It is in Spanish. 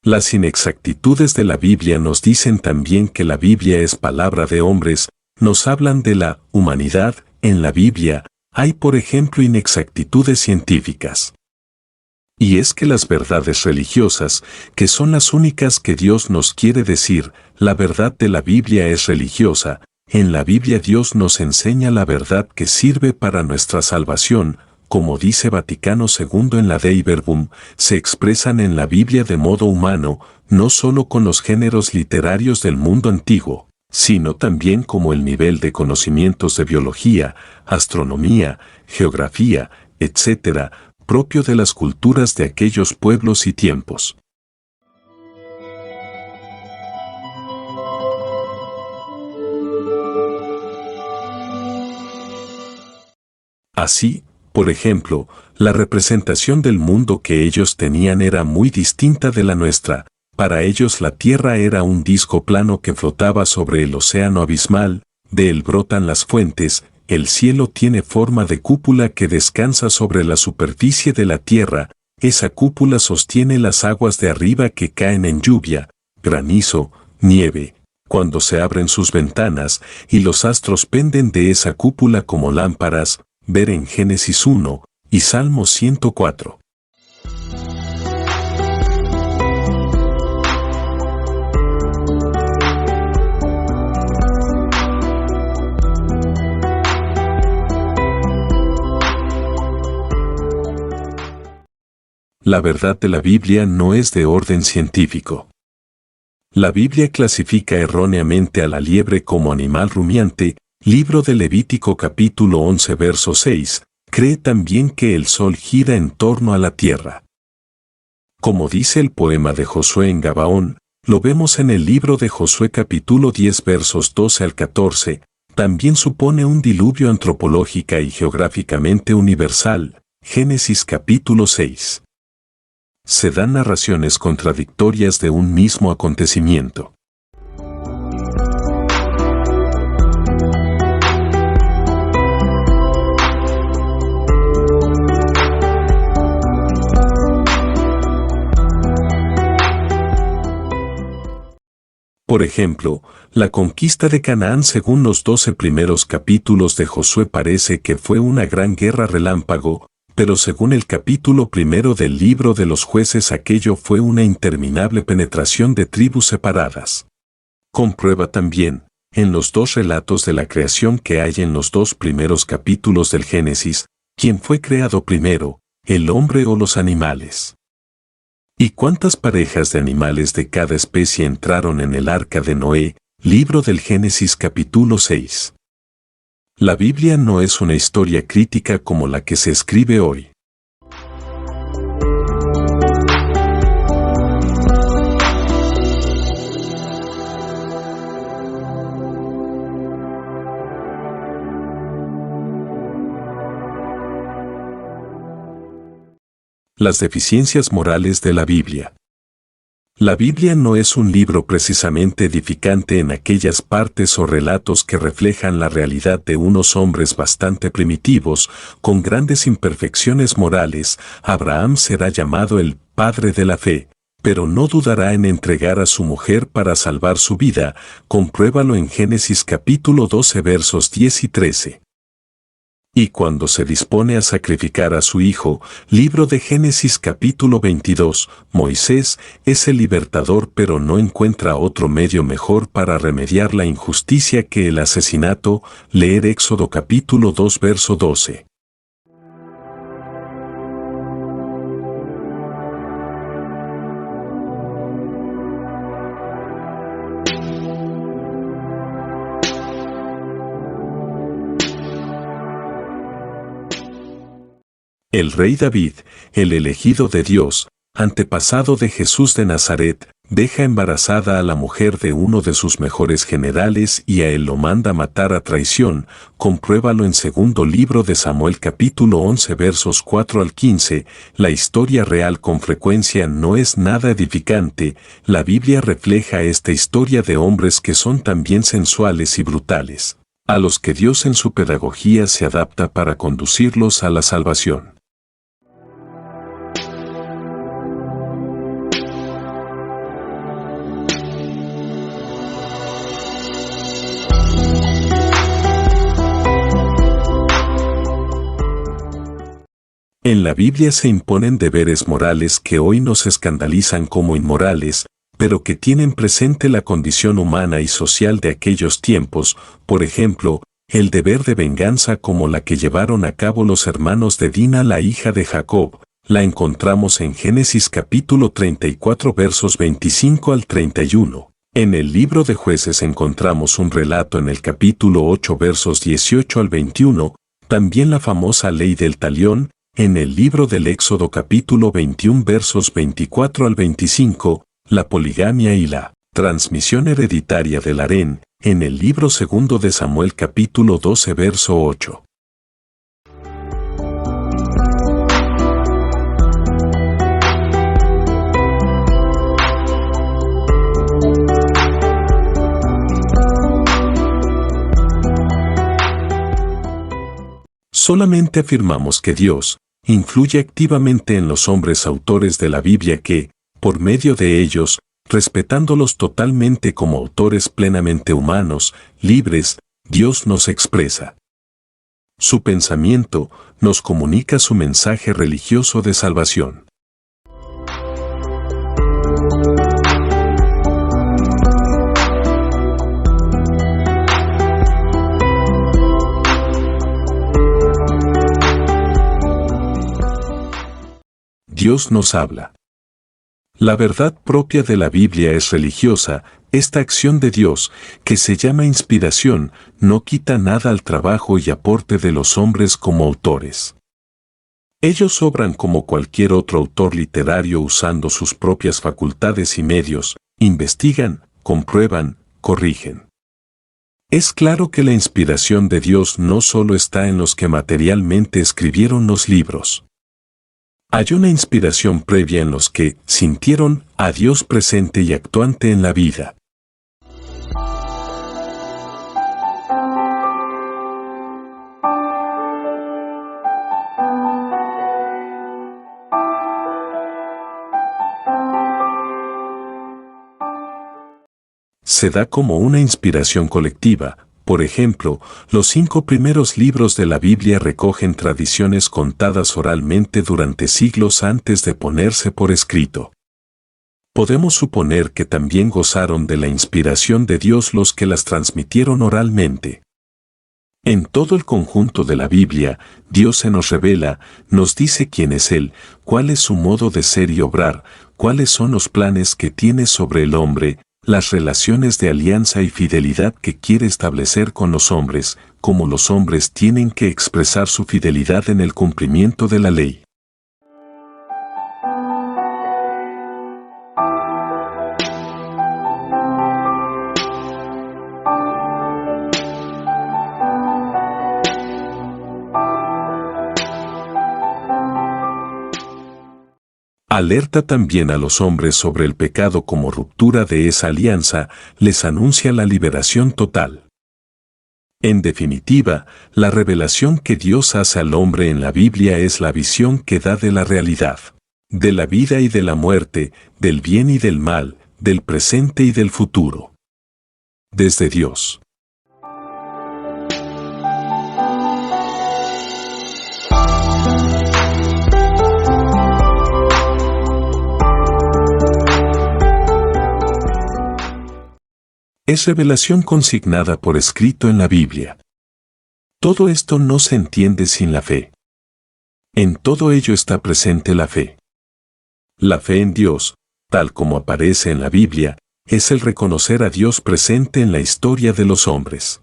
Las inexactitudes de la Biblia nos dicen también que la Biblia es palabra de hombres, nos hablan de la humanidad. En la Biblia hay, por ejemplo, inexactitudes científicas. Y es que las verdades religiosas, que son las únicas que Dios nos quiere decir, la verdad de la Biblia es religiosa. En la Biblia Dios nos enseña la verdad que sirve para nuestra salvación. Como dice Vaticano II en la Dei Verbum, se expresan en la Biblia de modo humano, no solo con los géneros literarios del mundo antiguo, sino también como el nivel de conocimientos de biología, astronomía, geografía, etc., propio de las culturas de aquellos pueblos y tiempos. Así, por ejemplo, la representación del mundo que ellos tenían era muy distinta de la nuestra. Para ellos la Tierra era un disco plano que flotaba sobre el océano abismal, de él brotan las fuentes, el cielo tiene forma de cúpula que descansa sobre la superficie de la Tierra, esa cúpula sostiene las aguas de arriba que caen en lluvia, granizo, nieve, cuando se abren sus ventanas, y los astros penden de esa cúpula como lámparas, ver en Génesis 1 y Salmo 104. La verdad de la Biblia no es de orden científico. La Biblia clasifica erróneamente a la liebre como animal rumiante. Libro de Levítico capítulo 11 verso 6, cree también que el sol gira en torno a la tierra. Como dice el poema de Josué en Gabaón, lo vemos en el libro de Josué capítulo 10 versos 12 al 14, también supone un diluvio antropológica y geográficamente universal, Génesis capítulo 6. Se dan narraciones contradictorias de un mismo acontecimiento. Por ejemplo, la conquista de Canaán según los 12 primeros capítulos de Josué parece que fue una gran guerra relámpago, pero según el capítulo 1 del libro de los jueces aquello fue una interminable penetración de tribus separadas. Comprueba también, en los dos relatos de la creación que hay en los 2 primeros capítulos del Génesis, quién fue creado primero, el hombre o los animales. ¿Y cuántas parejas de animales de cada especie entraron en el arca de Noé? Libro del Génesis capítulo 6. La Biblia no es una historia crítica como la que se escribe hoy. Las deficiencias morales de la Biblia. La Biblia no es un libro precisamente edificante en aquellas partes o relatos que reflejan la realidad de unos hombres bastante primitivos, con grandes imperfecciones morales. Abraham será llamado el padre de la fe, pero no dudará en entregar a su mujer para salvar su vida. Compruébalo en Génesis capítulo 12 versos 10 y 13. Y cuando se dispone a sacrificar a su hijo, libro de Génesis capítulo 22, Moisés es el libertador pero no encuentra otro medio mejor para remediar la injusticia que el asesinato, leer Éxodo capítulo 2 verso 12. El rey David, el elegido de Dios, antepasado de Jesús de Nazaret, deja embarazada a la mujer de uno de sus mejores generales y a él lo manda matar a traición. Compruébalo en segundo libro de Samuel capítulo 11 versos 4 al 15. La historia real con frecuencia no es nada edificante. La Biblia refleja esta historia de hombres que son también sensuales y brutales, a los que Dios en su pedagogía se adapta para conducirlos a la salvación. la Biblia se imponen deberes morales que hoy nos escandalizan como inmorales, pero que tienen presente la condición humana y social de aquellos tiempos, por ejemplo, el deber de venganza como la que llevaron a cabo los hermanos de Dina, la hija de Jacob, la encontramos en Génesis capítulo 34 versos 25 al 31. En el libro de Jueces encontramos un relato en el capítulo 8 versos 18 al 21, también la famosa ley del talión, en el libro del Éxodo capítulo 21 versos 24 al 25, la poligamia y la transmisión hereditaria del harén, en el libro segundo de Samuel capítulo 12 verso 8. Solamente afirmamos que Dios influye activamente en los hombres autores de la Biblia que, por medio de ellos, respetándolos totalmente como autores plenamente humanos, libres, Dios nos expresa. Su pensamiento nos comunica su mensaje religioso de salvación. Dios nos habla. La verdad propia de la Biblia es religiosa. Esta acción de Dios, que se llama inspiración, no quita nada al trabajo y aporte de los hombres como autores. Ellos obran como cualquier otro autor literario usando sus propias facultades y medios, investigan, comprueban, corrigen. Es claro que la inspiración de Dios no solo está en los que materialmente escribieron los libros. Hay una inspiración previa en los que sintieron a Dios presente y actuante en la vida. Se da como una inspiración colectiva. Por ejemplo, los 5 primeros libros de la Biblia recogen tradiciones contadas oralmente durante siglos antes de ponerse por escrito. Podemos suponer que también gozaron de la inspiración de Dios los que las transmitieron oralmente. En todo el conjunto de la Biblia, Dios se nos revela, nos dice quién es Él, cuál es su modo de ser y obrar, cuáles son los planes que tiene sobre el hombre, las relaciones de alianza y fidelidad que quiere establecer con los hombres, como los hombres tienen que expresar su fidelidad en el cumplimiento de la ley. Alerta también a los hombres sobre el pecado como ruptura de esa alianza, les anuncia la liberación total. En definitiva, la revelación que Dios hace al hombre en la Biblia es la visión que da de la realidad, de la vida y de la muerte, del bien y del mal, del presente y del futuro. Desde Dios. Es revelación consignada por escrito en la Biblia. Todo esto no se entiende sin la fe. En todo ello está presente la fe. La fe en Dios, tal como aparece en la Biblia, es el reconocer a Dios presente en la historia de los hombres.